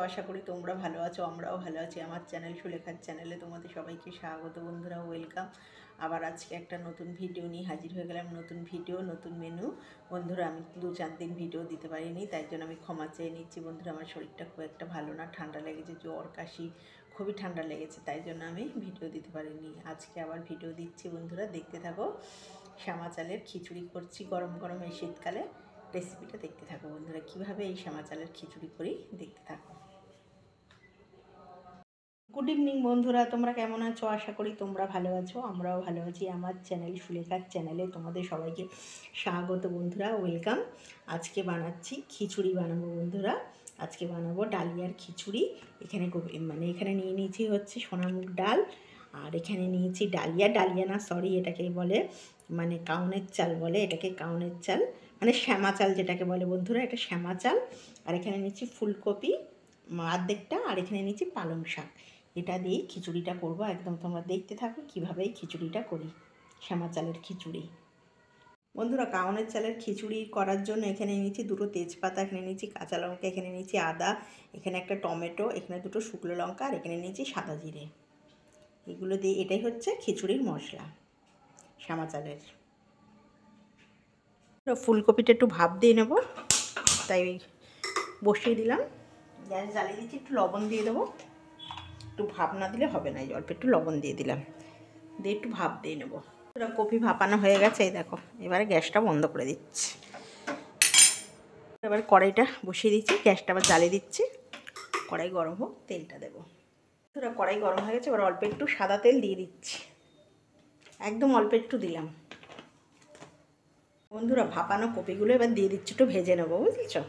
আশা করি তোমরা ভালো আছো, আমরাও ভালো আছি। আমার চ্যানেল সুলেখার চ্যানেলে তোমাদের সবাইকে স্বাগত বন্ধুরা, ওয়েলকাম। আবার আজকে একটা নতুন ভিডিও নিয়ে হাজির হয়ে গেলাম। নতুন ভিডিও, নতুন মেনু। বন্ধুরা, আমি 2-4 দিন ভিডিও দিতে পারিনি, তাই জন্য আমি ক্ষমা চেয়ে নিচ্ছি। বন্ধুরা, আমার শরীরটা খুব একটা ভালো না, ঠান্ডা লেগেছে, জ্বর কাশি, খুবই ঠান্ডা লেগেছে, তাই জন্য আমি ভিডিও দিতে পারিনি। আজকে আবার ভিডিও দিচ্ছি বন্ধুরা, দেখতে থাকো। শ্যামা চালের খিচুড়ি করছি গরম গরম এই শীতকালে। রেসিপিটা দেখতে থাকো বন্ধুরা, কীভাবে এই শ্যামা চালের খিচুড়ি করি, দেখতে থাকো। গুড ইভিনিং বন্ধুরা, তোমরা কেমন আছো? আশা করি তোমরা ভালো আছো, আমরাও ভালো আছি। আমার চ্যানেল সুলেখার চ্যানেলে তোমাদের সবাইকে স্বাগত বন্ধুরা, ওয়েলকাম। আজকে বানাচ্ছি খিচুড়ি বানাবো বন্ধুরা। আজকে বানাবো ডালিয়ার খিচুড়ি। এখানে নিয়ে নিয়েছি হচ্ছে সোনামুগ ডাল, আর এখানে নিয়েছি ডালিয়া না, সরি, এটাকে বলে কাউনের চাল বলে, এটাকে কাউনের চাল শ্যামা চাল যেটাকে বলে বন্ধুরা, এটা শ্যামা চাল। আর এখানে নিচ্ছি ফুলকপি অর্ধেকটা, আর এখানে নিচ্ছি পালং শাক। এটা দিয়েই খিচুড়িটা করবো, একদম তোমরা দেখতে থাকো কীভাবে এই খিচুড়িটা করি, শ্যামা চালের খিচুড়ি। বন্ধুরা, কাউনের চালের খিচুড়ি করার জন্য এখানে নিয়েছি 2টো তেজপাতা, এখানে নিয়েছি কাঁচা লঙ্কা, এখানে নিয়েছি আদা, এখানে একটা টমেটো, এখানে 2টো শুকনো লঙ্কা, আর এখানে নিয়েছি সাদা জিরে। এগুলো দিয়ে, এটাই হচ্ছে খিচুড়ির মশলা শ্যামা চালের। ফুলকপিটা একটু ভাপ দিয়ে নেব, তাই বসিয়ে দিলাম। গ্যাস জ্বালিয়ে দিচ্ছি, একটু লবণ দিয়ে দেবো। একটু ভাপ না দিলে হবে না, এই অল্প একটু লবণ দিয়ে দিলাম, দিয়ে একটু ভাপ দিয়ে নেবো। কপি ভাপানো হয়ে গেছে, এই দেখো। এবারে গ্যাসটা বন্ধ করে দিচ্ছি। এবার কড়াইটা বসিয়ে দিচ্ছি, গ্যাসটা আবার জ্বালিয়ে দিচ্ছি। কড়াই গরম হোক, তেলটা দেবো। কড়াই গরম হয়ে গেছে, এবার অল্প একটু সাদা তেল দিয়ে দিচ্ছি, একদম অল্প একটু দিলাম। বন্ধুরা, ভাপানো কপিগুলো এবার দিয়ে দিচ্ছি, একটু ভেজে নেবো, বুঝেছো?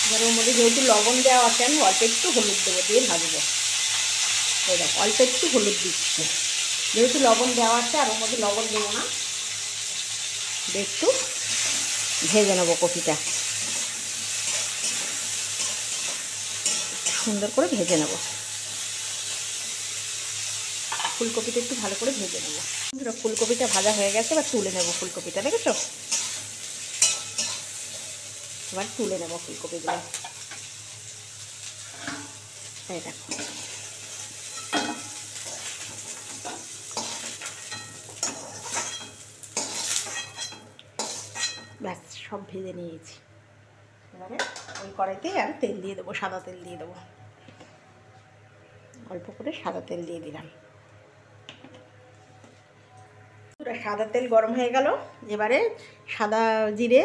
এবার ওর মধ্যে যেহেতু লবণ দেওয়া আছে, আমি অল্প একটু হলুদ দেবো, দিয়ে ভাজবো। এই দেখো, অল্প একটু হলুদ দিচ্ছি, যেহেতু লবণ দেওয়া আছে, আর ওর মধ্যে লবণ দেবো না। একটু ভেজে নেবো কপিটা, সুন্দর করে ভেজে নেব। ফুলকপিটা একটু ভালো করে ভেজে নেবো। ফুলকপিটা ভাজা হয়ে গেছে, এবার তুলে নেবো ফুলকপিটা, দেখেছো? এবার তুলে নেবো ফুলকপিগুলো। এই দেখো, ব্যাস সব ভেজে নিয়েছি। এবারে ওই কড়াইতে আর তেল দিয়ে দেবো, সাদা তেল দিয়ে দেবো, অল্প করে সাদা তেল দিয়ে দিলাম। সাদা তেল গরম হয়ে গেল, এবারে সাদা জিরে,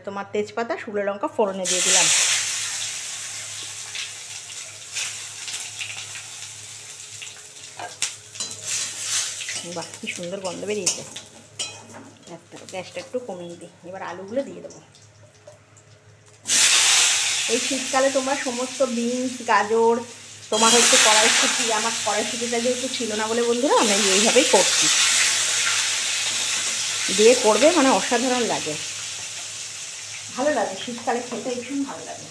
তোমার তেজপাতা, শুকনো লঙ্কা ফোড়নে দিয়ে দিলাম। বাহ, কি সুন্দর গন্ধ বেরিয়েছে। গ্যাসটা একটু কমিয়ে দিই, এবার আলুগুলো দিয়ে দেবো। এই শীতকালে তোমরা সমস্ত বিনস, গাজর, তোমার হচ্ছে কড়াইশুঁটি, আমার কড়াইশুঁটিটা যেহেতু ছিল না বলে বন্ধুরা, আমি এইভাবেই করছি। দিয়ে করবে, অসাধারণ লাগে, ভালো লাগে। শীতকালে খেতে ভীষণ ভালো লাগে।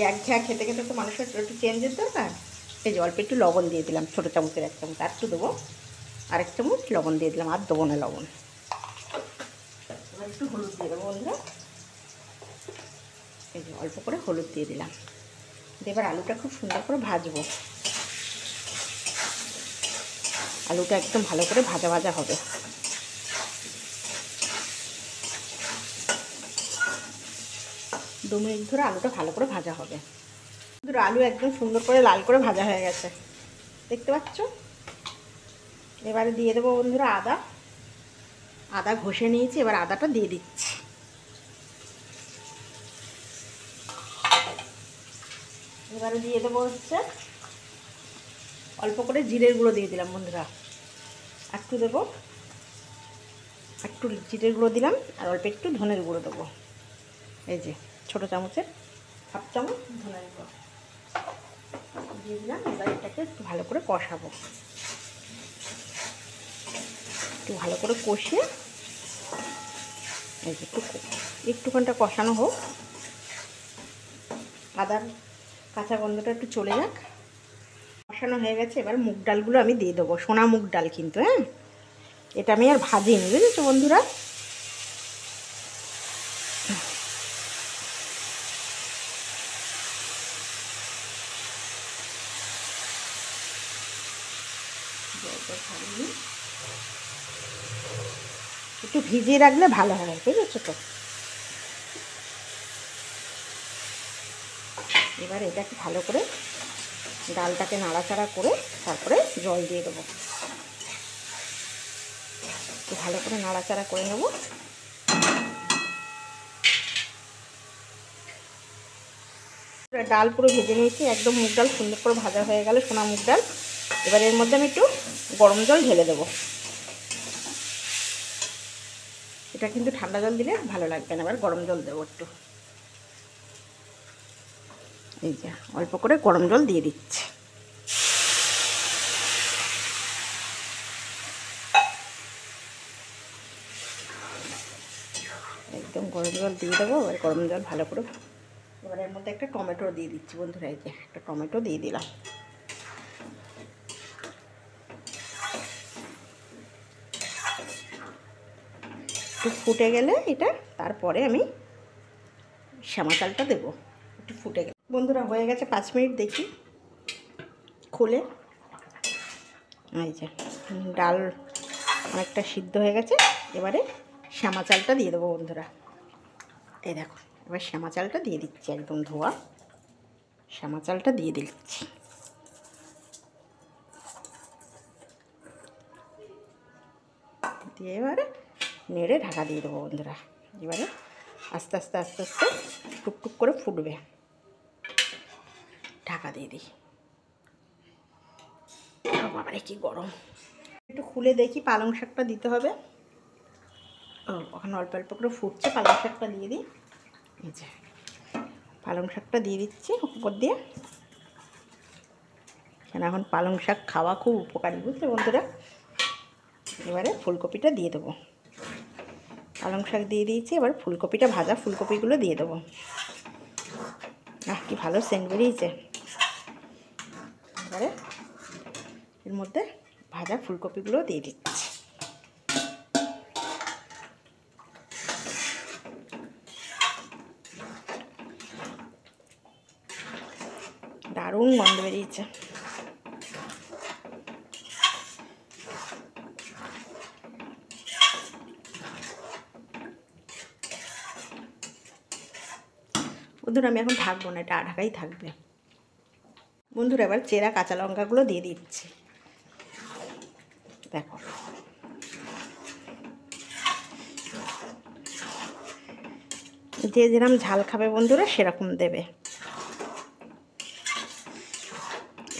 একঘেয়া খেতে খেতে তো মানুষের একটু চেঞ্জের দরকার। এই যে অল্প একটু লবণ দিয়ে দিলাম, ছোটো চামচের 1 চামচ, আর একটু দেবো, আরেক চামচ লবণ দিয়ে দিলাম, আর দেবো না লবণ। এবার একটু হলুদ দিয়ে দেবো বন্ধুরা, এই যে অল্প করে হলুদ দিয়ে দিলাম। এবার আলুটা খুব সুন্দর করে ভাজবো। আলুটা একদম ভালো করে ভাজা ভাজা হবে। 2 মিনিট ধরে আলুটা ভালো করে ভাজা হবে। আলু একদম সুন্দর করে লাল করে ভাজা হয়ে গেছে, দেখতে পাচ্ছ? এবারে দিয়ে দেবো বন্ধুরা আদা ঘষে নিয়েছি, এবার আদাটা দিয়ে দিচ্ছি। এবারে দিয়ে দেবো হচ্ছে অল্প করে জিরের গুঁড়ো দিয়ে দিলাম বন্ধুরা, একটু দেবো, একটু জিরের গুঁড়ো দিলাম, আর অল্প একটু ধনের গুঁড়ো দেবো। এই যে ছোটো চামচের 1/2 চামচ ধনের গুঁড়ো দিয়ে দিলাম। এবার এটাকে একটু ভালো করে কষাবো, একটু ভালো করে কষিয়ে, এই যে একটুখানটা কষানো হোক, আদার কাঁচা গন্ধটা একটু চলে যাক। কষানো হয়ে গেছে, এবার মুগ ডালগুলো আমি দিয়ে দেবো, সোনা মুগ ডাল কিন্তু, হ্যাঁ, এটা আমি আর ভাজিনি, বুঝেছো বন্ধুরা? জলটা ছাড়িয়ে একটু ভিজিয়ে রাখলে ভালো হবে, ঠিক আছে তো। এবার এটাকে ভালো করে ডালটাকে নাড়াচাড়া করে তারপরে জল দিয়ে দেবো। একটু ভালো করে নাড়াচাড়া করে নেব। ডাল পুরো ভেজে নিয়েছি, একদম মুগ ডাল সুন্দর করে ভাজা হয়ে গেল, সোনা মুগ ডাল। এবার এর মধ্যে আমি একটু গরম জল ঢেলে দেবো। এটা কিন্তু ঠান্ডা জল দিলে ভালো লাগবে না, এবার গরম জল দেবো একটু। এই যে অল্প করে গরম জল দিয়ে দিচ্ছি। একদম গরম জল দিয়ে দেবো। এবার গরম জল ভালো করে, এবার এর মধ্যে একটা টমেটো দিয়ে দিচ্ছি বন্ধুরা। এই যে একটা টমেটো দিয়ে দিলাম। একটু ফুটে গেলে এটা, তারপরে আমি শ্যামা চালটা দেবো। একটু ফুটে গেলে বন্ধুরা হয়ে গেছে 5 মিনিট, দেখি খুলে। এই যে ডাল অনেকটা সিদ্ধ হয়ে গেছে। এবারে শ্যামা চালটা দিয়ে দেবো বন্ধুরা। এই দেখো, এবার শ্যামা চালটা দিয়ে দিচ্ছি, একদম ধোয়া শ্যামা চালটা দিয়ে দিচ্ছি। দিয়ে এবারে নেড়ে ঢাকা দিয়ে দেবো বন্ধুরা। এবারে আস্তে আস্তে আস্তে আস্তে টুকটুক করে ফুটবে। ঢাকা দিয়ে দিই। বাবারে কি গরম! একটু খুলে দেখি, পালং শাকটা দিতে হবে। ওখানে অল্প অল্প করে ফুটছে, পালং শাকটা দিয়ে দিই। এই যে পালং শাকটা দিয়ে দিচ্ছি উপর দিয়ে, কেন এখন পালং শাক খাওয়া খুব উপকারী, বুঝলে বন্ধুরা। এবারে ফুলকপিটা দিয়ে দেবো। পালং শাক দিয়ে দিয়েছি, এবার ফুলকপিটা, ভাজা ফুলকপিগুলো দিয়ে দেবো। কি ভালো সেন্ট বেরিয়েছে। এবারে এর মধ্যে ভাজা ফুলকপিগুলো দিয়ে দিচ্ছি। দারুণ গন্ধ বেরিয়েছে। বন্ধুরা আমি এখন ঢাকবো না, এটা ঢাকাই থাকবে। বন্ধুরা এবার চেরা কাঁচা লঙ্কাগুলো দিয়ে দিচ্ছি। দেখো যে যেরকম ঝাল খাবে বন্ধুরা সেরকম দেবে।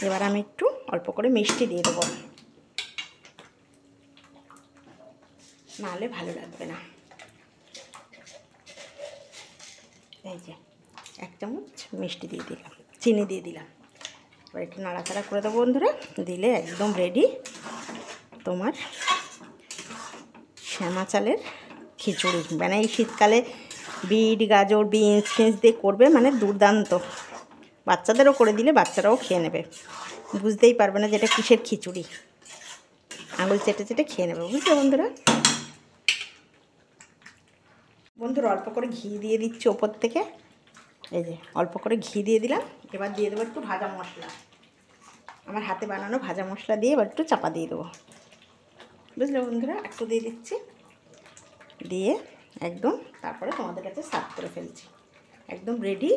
এবার আমি একটু অল্প করে মিষ্টি দিয়ে দেবো, নাহলে ভালো লাগবে না। এই যে 1 চামচ মিষ্টি দিয়ে দিলাম, চিনি দিয়ে দিলাম। এবার একটু নাড়াচাড়া করে দেবো বন্ধুরা। দিলে একদম রেডি তোমার শ্যামা চালের খিচুড়ি। মানে এই শীতকালে বিট, গাজর, বিনস দিয়ে করবে, মানে দুর্দান্ত। বাচ্চাদেরও করে দিলে বাচ্চারাও খেয়ে নেবে, বুঝতেই পারবে না যেটা কিসের খিচুড়ি। আঙুল চেটে চেটে খেয়ে নেবে, বুঝলে বন্ধুরা। বন্ধুরা অল্প করে ঘি দিয়ে দিচ্ছি ওপর থেকে। এই যে অল্প করে ঘি দিয়ে দিলাম। এবার দিয়ে দেবো একটু ভাজা মশলা, আমার হাতে বানানো ভাজা মশলা দিয়ে এবার একটু চাপা দিয়ে দেবো, বুঝলে বন্ধুরা। একটু দিয়ে দিচ্ছি, দিয়ে একদম তারপরে তোমাদের কাছে সার্ভ করে ফেলছি। একদম রেডি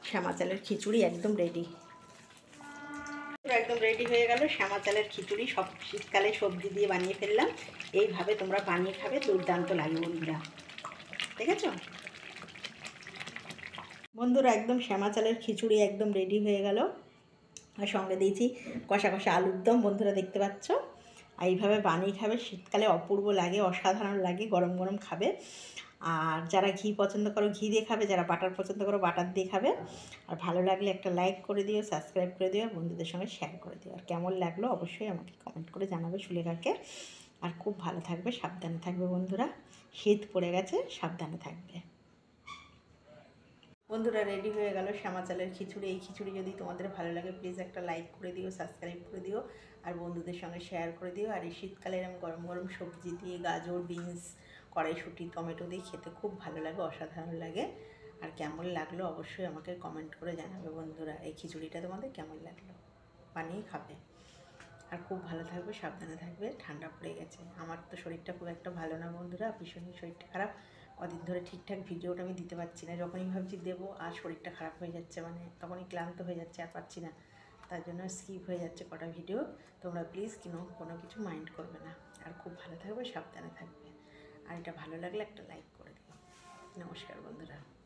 শ্যামা চালের খিচুড়ি, একদম রেডি। একদম রেডি হয়ে গেল শ্যামা চালের খিচুড়ি। সব শীতকালে সবজি দিয়ে বানিয়ে ফেললাম। এইভাবে তোমরা বানিয়ে খাবে, দুর্দান্ত লাগে বন্ধুরা। দেখেছো বন্ধুরা, একদম শ্যামা চালের খিচুড়ি একদম রেডি হয়ে গেল। আর সঙ্গে দিয়েছি কষা কষা আলুর দম, বন্ধুরা দেখতে পাচ্ছ। আর এইভাবে বানিয়ে খাবে, শীতকালে অপূর্ব লাগে, অসাধারণ লাগে, গরম গরম খাবে। আর যারা ঘি পছন্দ করো ঘি দিয়ে খাবে, যারা বাটার পছন্দ করো বাটার দিয়ে খাবে। আর ভালো লাগলে একটা লাইক করে দিও, সাবস্ক্রাইব করে দিও, বন্ধুদের সঙ্গে শেয়ার করে দিও। আর কেমন লাগলো অবশ্যই আমাকে কমেন্ট করে জানাবে সুলেখাকে। আর খুব ভালো থাকবে, সাবধানে থাকবে বন্ধুরা। শীত পড়ে গেছে, সাবধানে থাকবে বন্ধুরা। রেডি হয়ে গেল শ্যামা চালের খিচুড়ি। এই খিচুড়ি যদি তোমাদের ভালো লাগে প্লিজ একটা লাইক করে দিও, সাবস্ক্রাইব করে দিও, আর বন্ধুদের সঙ্গে শেয়ার করে দিও। আর এই শীতকালে এরকম গরম গরম সবজি দিয়ে, গাজর, বিনস, কড়াইশুঁটি, টমেটো দিয়ে খেতে খুব ভালো লাগে, অসাধারণ লাগে। আর কেমন লাগলো অবশ্যই আমাকে কমেন্ট করে জানাবে বন্ধুরা। এই খিচুড়িটা তোমাদের কেমন লাগলো। বানিয়ে খাবে। আর খুব ভালো থাকবে, সাবধানে থাকবে, ঠান্ডা পড়ে গেছে। আমার তো শরীরটা খুব একটা ভালো না বন্ধুরা, ভীষণই শরীরটা খারাপ। কদিন ধরে ঠিকঠাক ভিডিওটা আমি দিতে পারছি না, যখনই ভাবছি দেবো আর শরীরটা খারাপ হয়ে যাচ্ছে, মানে তখনই ক্লান্ত হয়ে যাচ্ছে, আর পারছি না। তার জন্য স্কিপ হয়ে যাচ্ছে কটা ভিডিও। তোমরা প্লিজ কোনো কিছু মাইন্ড করবে না। আর খুব ভালো থাকবে, সাবধানে থাকবে। আর এটা ভালো লাগলে একটা লাইক করে দিও। নমস্কার বন্ধুরা।